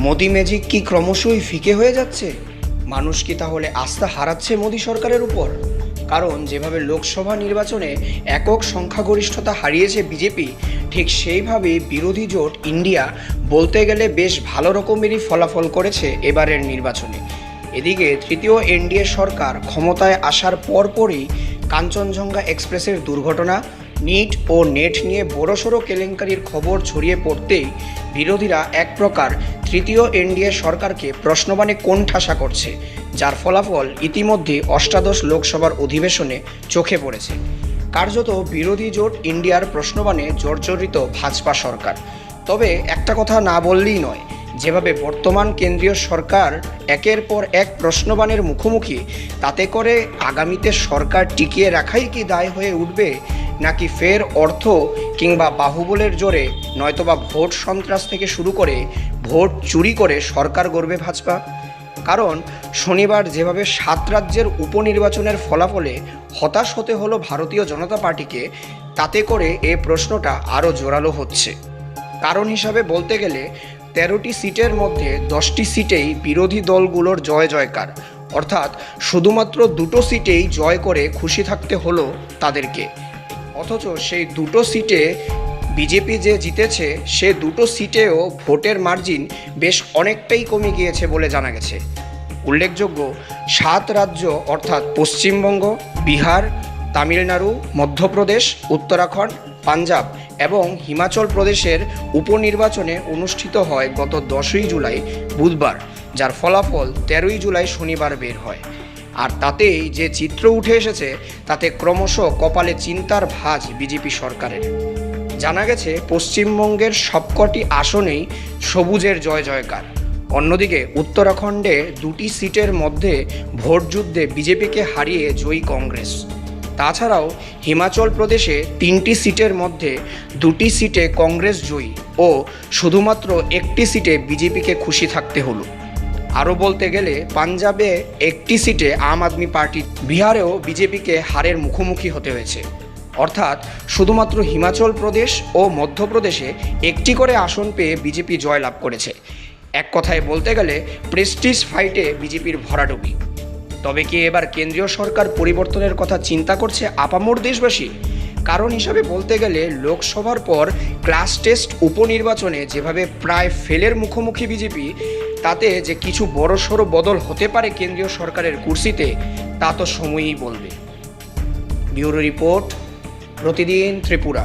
Modi magic কি ক্রমশই ফিকে হয়ে যাচ্ছে? মানুষ কি তাহলে আস্থা হারাচ্ছে মোদি সরকারের উপর? কারণ যেভাবে লোকসভা নির্বাচনে একক সংখ্যাগরিষ্ঠতা হারিয়েছে বিজেপি, ঠিক সেইভাবেই বিরোধী জোট ইন্ডিয়া বলতে গেলে বেশ ভালো রকমেরই ফলাফল করেছে এবারের নির্বাচনে। এদিকে তৃতীয় এনডিএ সরকার ক্ষমতায় আসার পরপরই কাঞ্চনজঙ্ঘা এক্সপ্রেসের দুর্ঘটনা, নিট ও নেট নিয়ে বড়সড় কেলেঙ্কারির খবর ছড়িয়ে পড়তেই বিরোধীরা এক প্রকার তৃতীয় এনডিএ সরকারকে প্রশ্নবাণে কোণঠাসা করছে, যার ফলাফল ইতিমধ্যে অষ্টাদশ লোকসভার অধিবেশনে চোখে পড়েছে। কার্যত বিরোধী জোট ইন্ডিয়ার প্রশ্নবাণে জর্জরিত ভাজপা সরকার। তবে একটা কথা না বললেই নয়, যেভাবে বর্তমান কেন্দ্রীয় সরকার একের পর এক প্রশ্নবাণের মুখোমুখি, তাতে করে আগামীতে সরকার টিকিয়ে রাখাই কি দায় হয়ে উঠবে, নাকি ফের অর্থ কিংবা বাহুবলের জোরে নয়তোবা ভোট সন্ত্রাস থেকে শুরু করে ভোট চুরি করে সরকার গড়বে ভাজপা? কারণ শনিবার যেভাবে 7 রাজ্যের উপনির্বাচনের ফলাফলে হতাশ হতে হলো ভারতীয় জনতা পার্টিকে, তাতে করে এ প্রশ্নটা আরও জোরালো হচ্ছে। কারণ হিসাবে বলতে গেলে 13টি সিটের মধ্যে 10টি সিটেই বিরোধী দলগুলোর জয় জয়কার, অর্থাৎ শুধুমাত্র 2টো সিটেই জয় করে খুশি থাকতে হলো তাদেরকে। অথচ সেই 2টো সিটে বিজেপি যে জিতেছে, সে 2টো সিটেও ভোটের মার্জিন বেশ অনেকটাই কমে গিয়েছে বলে জানা গেছে। উল্লেখযোগ্য 7 রাজ্য অর্থাৎ পশ্চিমবঙ্গ, বিহার, তামিলনাড়ু, মধ্যপ্রদেশ, উত্তরাখণ্ড, পাঞ্জাব এবং হিমাচল প্রদেশের উপনির্বাচনে অনুষ্ঠিত হয় গত 10ই জুলাই বুধবার, যার ফলাফল 13ই জুলাই শনিবার বের হয়। আর তাতেই যে চিত্র উঠে এসেছে, তাতে ক্রমশ কপালে চিন্তার ভাঁজ বিজেপি সরকারের। জানা গেছে পশ্চিমবঙ্গের সবকটি আসনেই সবুজের জয় জয়কার। অন্যদিকে উত্তরাখণ্ডে 2টি সিটের মধ্যে ভোটযুদ্ধে বিজেপিকে হারিয়ে জয়ী কংগ্রেস। তাছাড়াও হিমাচল প্রদেশে 3টি সিটের মধ্যে 2টি সিটে কংগ্রেস জয়ী ও শুধুমাত্র 1টি সিটে বিজেপিকে খুশি থাকতে হলো। আরও বলতে গেলে পাঞ্জাবে 1টি সিটে আম আদমি পার্টি, বিহারেও বিজেপিকে হারের মুখোমুখি হতে হয়েছে। অর্থাৎ শুধুমাত্র হিমাচল প্রদেশ ও মধ্যপ্রদেশে 1টি করে আসন পেয়ে বিজেপি জয়লাভ করেছে। এক কথায় বলতে গেলে প্রেস্টিজ ফাইটে বিজেপির ভরাডুবি। তবে কি এবার কেন্দ্রীয় সরকার পরিবর্তনের কথা চিন্তা করছে আপামর দেশবাসী? কারণ হিসাবে বলতে গেলে লোকসভার পর ক্লাস টেস্ট উপনির্বাচনে যেভাবে প্রায় ফেলের মুখোমুখি বিজেপি, তাতে যে কিছু বড়সড় বদল হতে পারে কেন্দ্রীয় সরকারের কুর্সিতে, তা তো সময়ই বলবে। ব্যুরো রিপোর্ট, প্রতিদিন ত্রিপুরা।